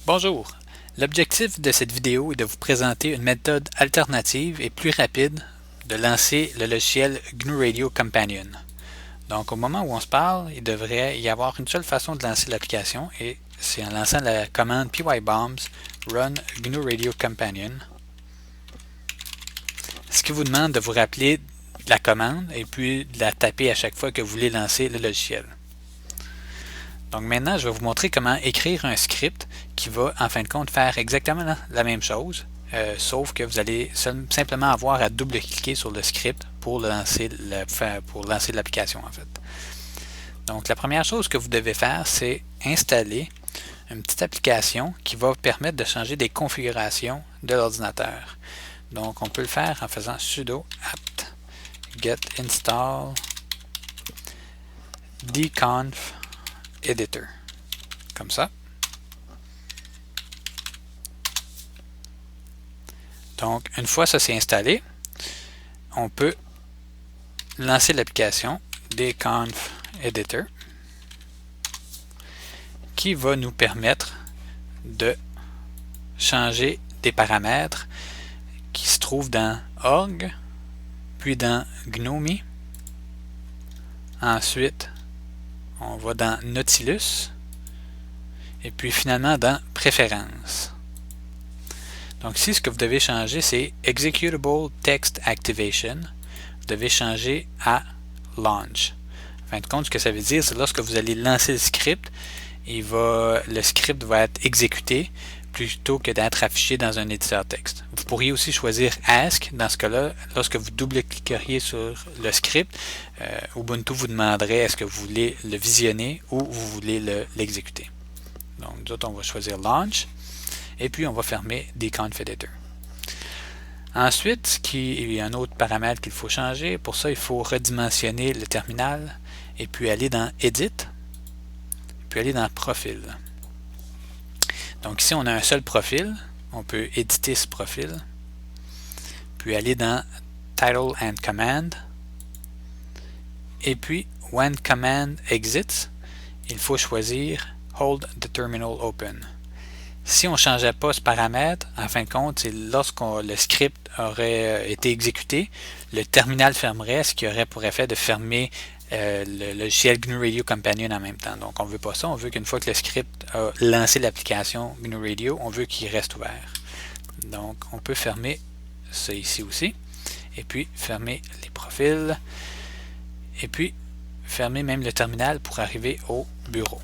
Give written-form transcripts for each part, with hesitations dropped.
Bonjour, l'objectif de cette vidéo est de vous présenter une méthode alternative et plus rapide de lancer le logiciel GNU Radio Companion. Donc au moment où on se parle, il devrait y avoir une seule façon de lancer l'application et c'est en lançant la commande pybombs run GNU Radio Companion. Ce qui vous demande de vous rappeler la commande et puis de la taper à chaque fois que vous voulez lancer le logiciel. Donc maintenant, je vais vous montrer comment écrire un script qui va en fin de compte faire exactement la même chose, sauf que vous allez simplement avoir à double-cliquer sur le script pour lancer l'application en fait. Donc la première chose que vous devez faire, c'est installer une petite application qui va permettre de changer des configurations de l'ordinateur. Donc on peut le faire en faisant sudo apt get install dconf editor, comme ça. Donc, une fois ça s'est installé, on peut lancer l'application dconf editor qui va nous permettre de changer des paramètres qui se trouvent dans org, puis dans GNOME. Ensuite, on va dans Nautilus et puis finalement dans Préférences. Donc ici, ce que vous devez changer, c'est Executable Text Activation. Vous devez changer à Launch. En fin de compte, ce que ça veut dire, c'est lorsque vous allez lancer le script, le script va être exécuté plutôt que d'être affiché dans un éditeur texte. Vous pourriez aussi choisir Ask. Dans ce cas-là, lorsque vous double-cliqueriez sur le script, Ubuntu vous demanderait est-ce que vous voulez le visionner ou vous voulez l'exécuter. Donc, nous autres, on va choisir Launch et puis on va fermer dconf editor. Ensuite, il y a un autre paramètre qu'il faut changer. Pour ça, il faut redimensionner le terminal et puis aller dans Edit, puis aller dans Profil. Donc ici, on a un seul profil. On peut éditer ce profil. Puis aller dans Title and Command. Et puis, when command exits, il faut choisir Hold the terminal open. Si on ne changeait pas ce paramètre, en fin de compte, c'est lorsque le script aurait été exécuté, le terminal fermerait, ce qui aurait pour effet de fermer le logiciel GNU Radio Companion en même temps. Donc on ne veut pas ça, on veut qu'une fois que le script a lancé l'application GNU Radio, on veut qu'il reste ouvert. Donc on peut fermer ça ici aussi, et puis fermer les profils, et puis fermer même le terminal pour arriver au bureau.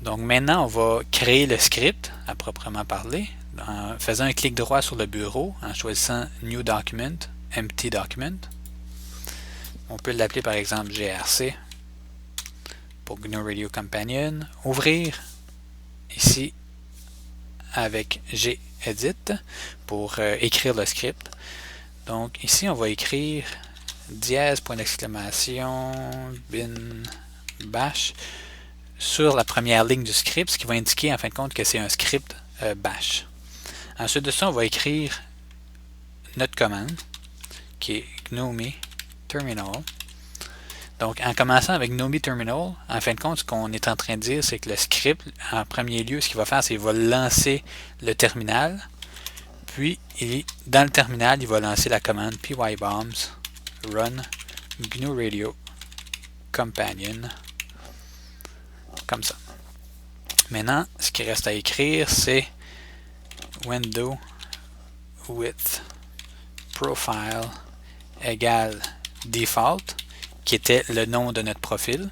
Donc maintenant, on va créer le script à proprement parler en faisant un clic droit sur le bureau, en choisissant New Document, Empty Document. On peut l'appeler par exemple GRC pour GNU Radio Companion. Ouvrir ici avec gedit pour écrire le script. Donc ici, on va écrire dièse, point d'exclamation, bin, bash sur la première ligne du script, ce qui va indiquer en fin de compte que c'est un script bash. Ensuite de ça, on va écrire notre commande qui est GNOME terminal. Donc en commençant avec GNOME terminal, en fin de compte, ce qu'on est en train de dire, c'est que le script, en premier lieu, ce qu'il va faire, c'est qu'il va lancer le terminal, puis dans le terminal, il va lancer la commande pybombs run GNU Radio Companion, comme ça. Maintenant, ce qui reste à écrire, c'est window with profile égale default, qui était le nom de notre profil.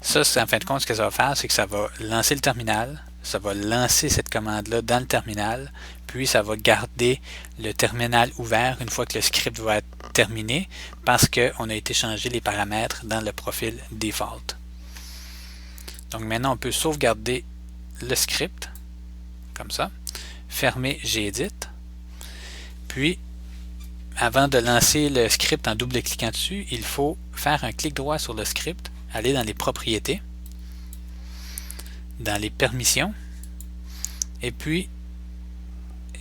Ça, en fin de compte, ce que ça va faire, c'est que ça va lancer le terminal, ça va lancer cette commande-là dans le terminal, puis ça va garder le terminal ouvert une fois que le script va être terminé, parce qu'on a été changer les paramètres dans le profil default. Donc maintenant, on peut sauvegarder le script, comme ça, fermer gedit, puis avant de lancer le script en double-cliquant dessus, il faut faire un clic droit sur le script, aller dans les propriétés, dans les permissions, et puis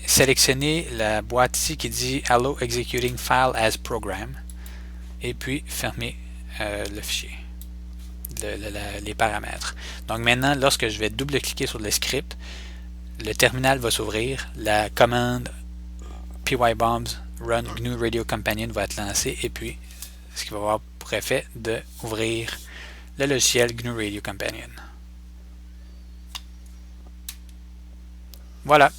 sélectionner la boîte ici qui dit Allow Executing File as Program, et puis fermer le fichier. Les paramètres. Donc maintenant, lorsque je vais double-cliquer sur le script, le terminal va s'ouvrir, la commande pybombs run GNU Radio Companion va être lancée, et puis ce qui va avoir pour effet d'ouvrir le logiciel GNU Radio Companion. Voilà.